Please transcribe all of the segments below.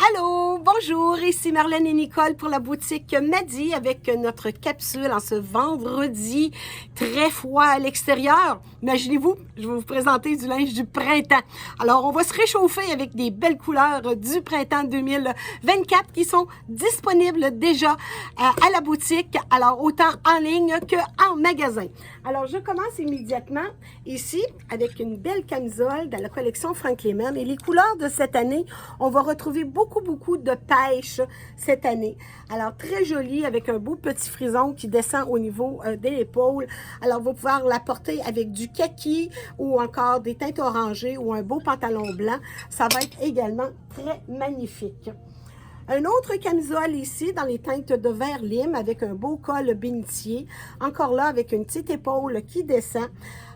Allô, bonjour, ici Marlène et Nicole pour la boutique Madi avec notre capsule en ce vendredi très froid à l'extérieur. Imaginez-vous, je vais vous présenter du linge du printemps. Alors, on va se réchauffer avec des belles couleurs du printemps 2024 qui sont disponibles déjà à la boutique, alors autant en ligne qu'en magasin. Alors, je commence immédiatement ici avec une belle camisole dans la collection Frank Lehman et les couleurs de cette année, on va retrouver beaucoup de pêche cette année. Alors, très jolie avec un beau petit frison qui descend au niveau de l'épaule. Alors, vous pouvez pouvoir la porter avec du kaki ou encore des teintes orangées ou un beau pantalon blanc. Ça va être également très magnifique. Un autre camisole ici dans les teintes de vert lime avec un beau col bénitier. Encore là avec une petite épaule qui descend.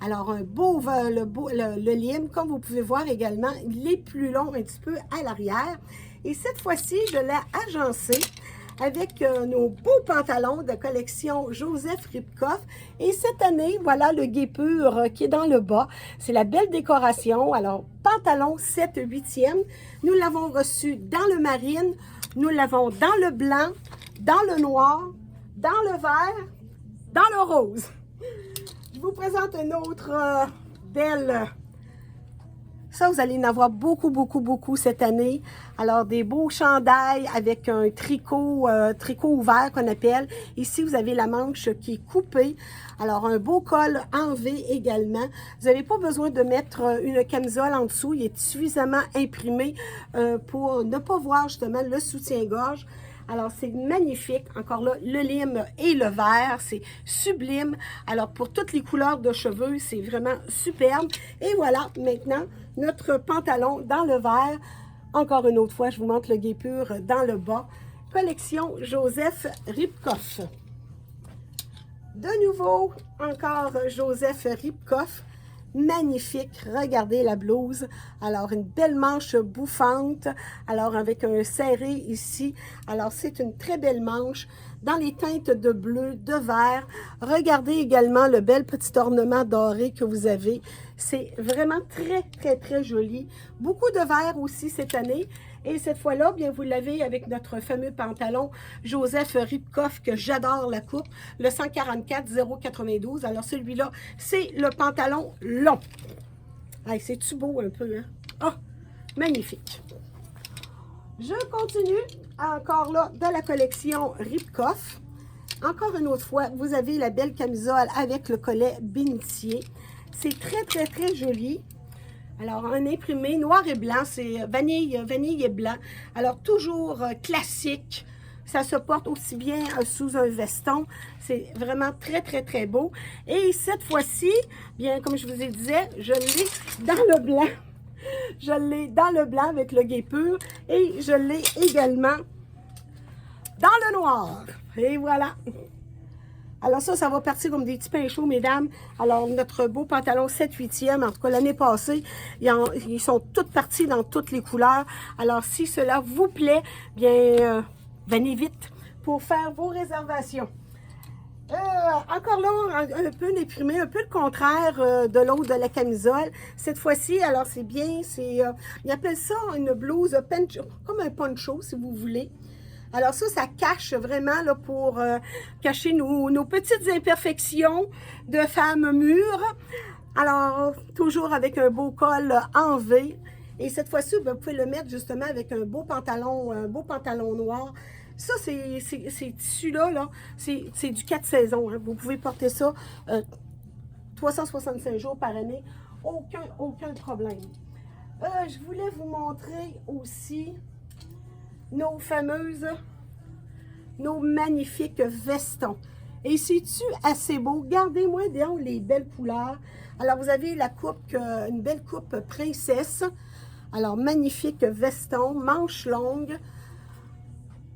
Alors un beau le lime, comme vous pouvez voir également, il est plus long un petit peu à l'arrière. Et cette fois-ci, je l'ai agencé avec nos beaux pantalons de collection Joseph Ribkoff. Et cette année, voilà le guépure qui est dans le bas. C'est la belle décoration. Alors, pantalon 7/8e. Nous l'avons reçu dans le marine. Nous l'avons dans le blanc, dans le noir, dans le vert, dans le rose. Je vous présente une autre belle... Ça, vous allez en avoir beaucoup cette année. Alors, des beaux chandails avec un tricot ouvert qu'on appelle. Ici, vous avez la manche qui est coupée. Alors, un beau col en V également. Vous n'avez pas besoin de mettre une camisole en dessous. Il est suffisamment imprimé pour ne pas voir justement le soutien-gorge. Alors, c'est magnifique. Encore là, le lime et le vert, c'est sublime. Alors, pour toutes les couleurs de cheveux, c'est vraiment superbe. Et voilà, maintenant, notre pantalon dans le vert. Encore une autre fois, je vous montre le guépure dans le bas. Collection Joseph Ribkoff. De nouveau, encore Joseph Ribkoff. Magnifique, regardez la blouse, alors une belle manche bouffante, alors avec un serré ici, alors c'est une très belle manche dans les teintes de bleu, de vert. Regardez également le bel petit ornement doré que vous avez, c'est vraiment très joli. Beaucoup de vert aussi cette année. Et cette fois-là, bien, vous l'avez avec notre fameux pantalon Joseph Ribkoff, que j'adore la coupe, le 144-092. Alors, celui-là, c'est le pantalon long. Hey, c'est-tu beau un peu, hein? Oh, magnifique. Je continue, encore là, dans la collection Ribkoff. Encore une autre fois, vous avez la belle camisole avec le collet bénitier. C'est très joli. Alors, un imprimé noir et blanc, c'est vanille et blanc. Alors, toujours classique. Ça se porte aussi bien sous un veston. C'est vraiment très beau. Et cette fois-ci, bien, comme je vous ai dit, je l'ai dans le blanc. Je l'ai dans le blanc avec le guépure. Et je l'ai également dans le noir. Et voilà. Alors ça va partir comme des petits pains chauds, mesdames. Alors, notre beau pantalon 7/8e, en tout cas l'année passée, ils sont toutes partis dans toutes les couleurs. Alors, si cela vous plaît, bien, venez vite pour faire vos réservations. Encore là, un peu l'imprimé, un peu le contraire de l'autre de la camisole. Cette fois-ci, alors c'est bien, ils appellent ça une blouse poncho, comme un poncho, si vous voulez. Alors ça cache vraiment là, pour cacher nos petites imperfections de femmes mûres. Alors, toujours avec un beau col en V. Et cette fois-ci, vous pouvez le mettre justement avec un beau pantalon noir. Ça, ces tissus-là, c'est du 4 saisons. Hein. Vous pouvez porter ça 365 jours par année. Aucun problème. Je voulais vous montrer aussi nos magnifiques vestons. Et c'est-tu assez beau? Regardez-moi donc les belles couleurs. Alors, vous avez une belle coupe princesse. Alors, magnifique veston, manche longue.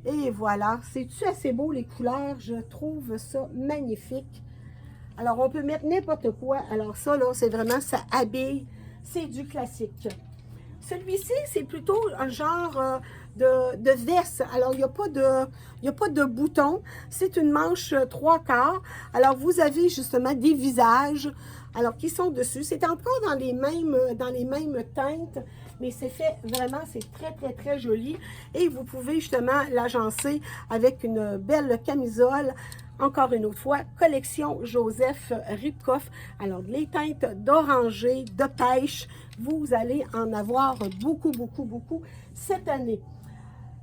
Et voilà. C'est-tu assez beau les couleurs? Je trouve ça magnifique. Alors, on peut mettre n'importe quoi. Alors, ça, là, c'est vraiment, ça habille. C'est du classique. Celui-ci, c'est plutôt un genre de veste. Alors, il n'y a pas de bouton. C'est une manche 3/4. Alors, vous avez justement des visages. alors qui sont dessus. C'est encore dans les mêmes teintes, mais c'est fait vraiment, c'est très, très, très joli. Et vous pouvez justement l'agencer avec une belle camisole. Encore une autre fois, collection Joseph Ribkoff. Alors, les teintes d'oranger, de pêche, vous allez en avoir beaucoup, beaucoup, beaucoup cette année.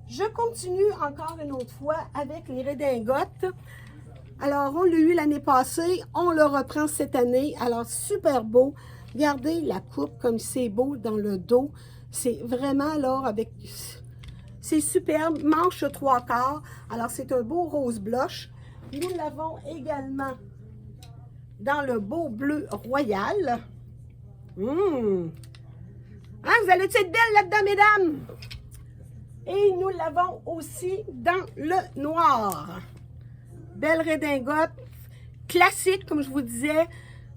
Je continue encore une autre fois avec les redingotes. Alors, on l'a eu l'année passée, on le reprend cette année. Alors, super beau. Regardez la coupe comme c'est beau dans le dos. C'est vraiment là avec... C'est superbe. Manche 3/4. Alors, c'est un beau rose blush. Nous l'avons également dans le beau bleu royal. Hein, vous allez être belle là-dedans, mesdames? Et nous l'avons aussi dans le noir. Belle redingote, classique, comme je vous disais.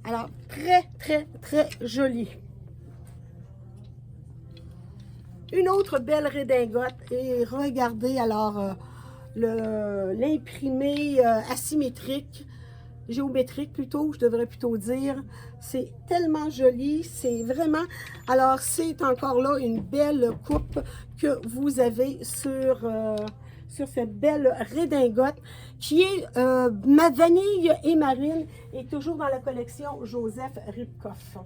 Alors, très, très, très jolie. Une autre belle redingote. Et regardez, alors, l'imprimé asymétrique, géométrique plutôt, je devrais plutôt dire. C'est tellement joli, c'est vraiment... Alors, c'est encore là une belle coupe que vous avez sur cette belle redingote qui est ma vanille et marine et toujours dans la collection Joseph Ribkoff.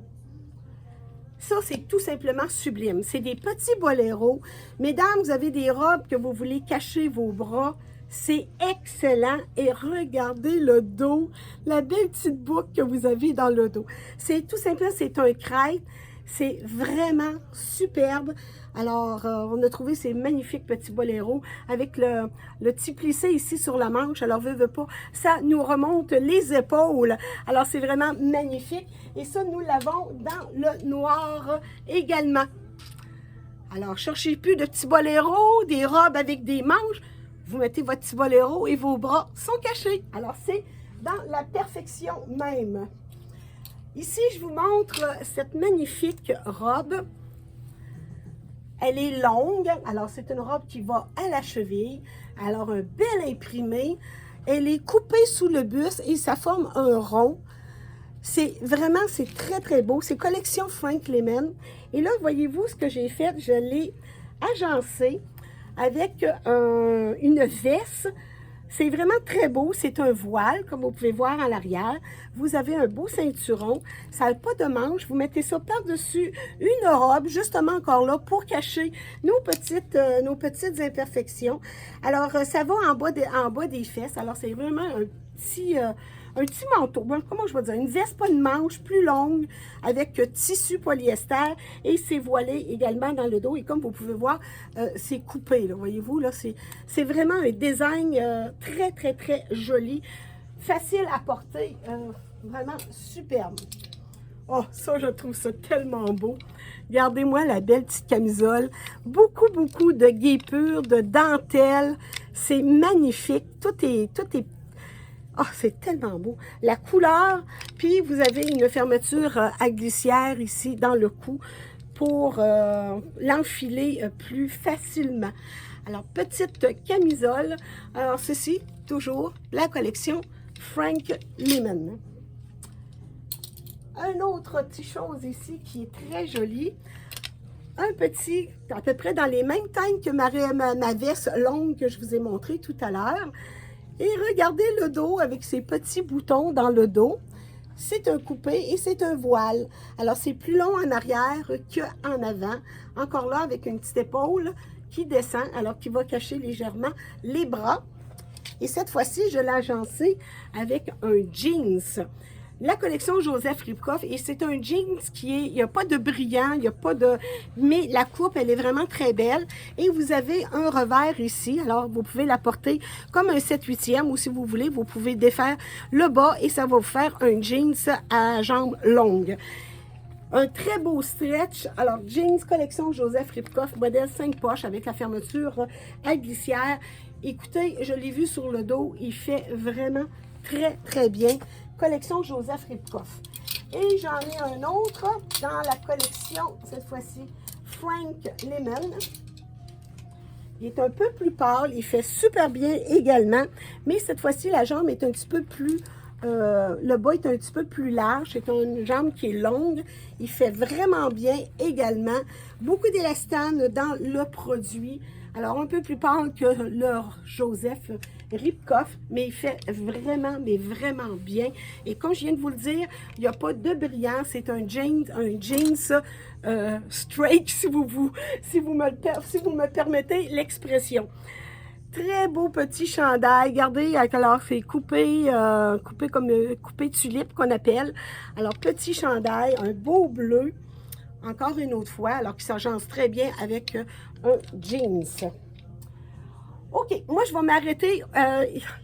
Ça, c'est tout simplement sublime. C'est des petits boléros. Mesdames, vous avez des robes que vous voulez cacher vos bras. C'est excellent. Et regardez le dos, la belle petite boucle que vous avez dans le dos. C'est tout simplement, c'est un crêpe. C'est vraiment superbe. Alors, on a trouvé ces magnifiques petits boléros avec le petit plissé ici sur la manche. Alors, veut pas, ça nous remonte les épaules. Alors, c'est vraiment magnifique. Et ça, nous l'avons dans le noir également. Alors, cherchez plus de petits boléros, des robes avec des manches. Vous mettez votre petit boléro et vos bras sont cachés. Alors, c'est dans la perfection même. Ici, je vous montre cette magnifique robe. Elle est longue. Alors, c'est une robe qui va à la cheville. Alors, un bel imprimé. Elle est coupée sous le buste et ça forme un rond. C'est vraiment, c'est très, très beau. C'est collection Frank Lehman. Et là, voyez-vous ce que j'ai fait? Je l'ai agencé avec une veste. C'est vraiment très beau. C'est un voile, comme vous pouvez voir en l'arrière. Vous avez un beau ceinturon. Ça n'a pas de manche. Vous mettez ça par-dessus une robe, justement encore là, pour cacher nos petites imperfections. Alors, ça va en bas des fesses. Alors, c'est vraiment un petit manteau. Bon, comment je vais dire? Une veste pas de manche, plus longue, avec tissu polyester. Et c'est voilé également dans le dos. Et comme vous pouvez voir, c'est coupé, là, voyez-vous, là, c'est vraiment un design très, très, très joli. Facile à porter, vraiment superbe. Oh, ça, je trouve ça tellement beau. Regardez-moi la belle petite camisole. Beaucoup, beaucoup de guipure, de dentelle. C'est magnifique. Tout est oh, c'est tellement beau. La couleur, puis vous avez une fermeture à glissière ici dans le cou pour l'enfiler plus facilement. Alors, petite camisole. Alors, ceci, toujours la collection Frank Lehman. Un autre petit chose ici qui est très joli. Un petit, à peu près dans les mêmes teintes que ma veste longue que je vous ai montré tout à l'heure. Et regardez le dos avec ses petits boutons dans le dos. C'est un coupé et c'est un voile. Alors, c'est plus long en arrière qu'en avant. Encore là, avec une petite épaule qui descend, alors qui va cacher légèrement les bras. Et cette fois-ci, je l'ai agencé avec un jeans. La collection Joseph Ribkoff, et c'est un jeans qui est, il n'y a pas de brillant, il n'y a pas de... Mais la coupe, elle est vraiment très belle. Et vous avez un revers ici, alors vous pouvez la porter comme un 7/8e, ou si vous voulez, vous pouvez défaire le bas et ça va vous faire un jeans à jambes longues. Un très beau stretch. Alors, jeans collection Joseph Ribkoff, modèle 5 poches avec la fermeture à glissière. Écoutez, je l'ai vu sur le dos, il fait vraiment très, très bien. Collection Joseph Ribkoff. Et j'en ai un autre dans la collection, cette fois-ci, Frank Lehman. Il est un peu plus pâle, il fait super bien également, mais cette fois-ci, la jambe est un petit peu plus Le bas est un petit peu plus large. C'est une jambe qui est longue. Il fait vraiment bien également. Beaucoup d'élastane dans le produit. Alors, un peu plus pâle que le Joseph Ribkoff, mais il fait vraiment, mais vraiment bien. Et comme je viens de vous le dire, il n'y a pas de brillant. C'est un jeans straight, si vous me permettez l'expression. Très beau petit chandail. Regardez, alors c'est coupé, coupé tulipe qu'on appelle. Alors, petit chandail, un beau bleu. Encore une autre fois, alors qu'il s'agence très bien avec un jeans. OK, moi, je vais m'arrêter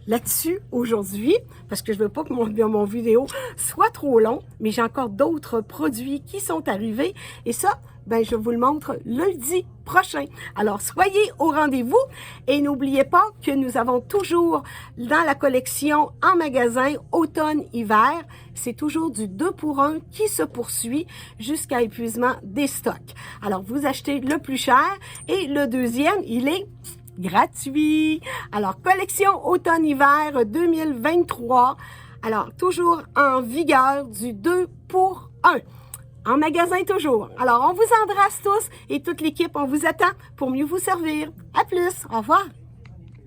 là-dessus aujourd'hui parce que je ne veux pas que mon vidéo soit trop long, mais j'ai encore d'autres produits qui sont arrivés et ça, ben, je vous le montre lundi prochain. Alors, soyez au rendez-vous et n'oubliez pas que nous avons toujours dans la collection en magasin automne-hiver, c'est toujours du 2 pour 1 qui se poursuit jusqu'à épuisement des stocks. Alors, vous achetez le plus cher et le deuxième, il est gratuit. Alors, collection automne-hiver 2023. Alors, toujours en vigueur du 2 pour 1. En magasin toujours. Alors, on vous embrasse tous et toute l'équipe, on vous attend pour mieux vous servir. À plus. Au revoir.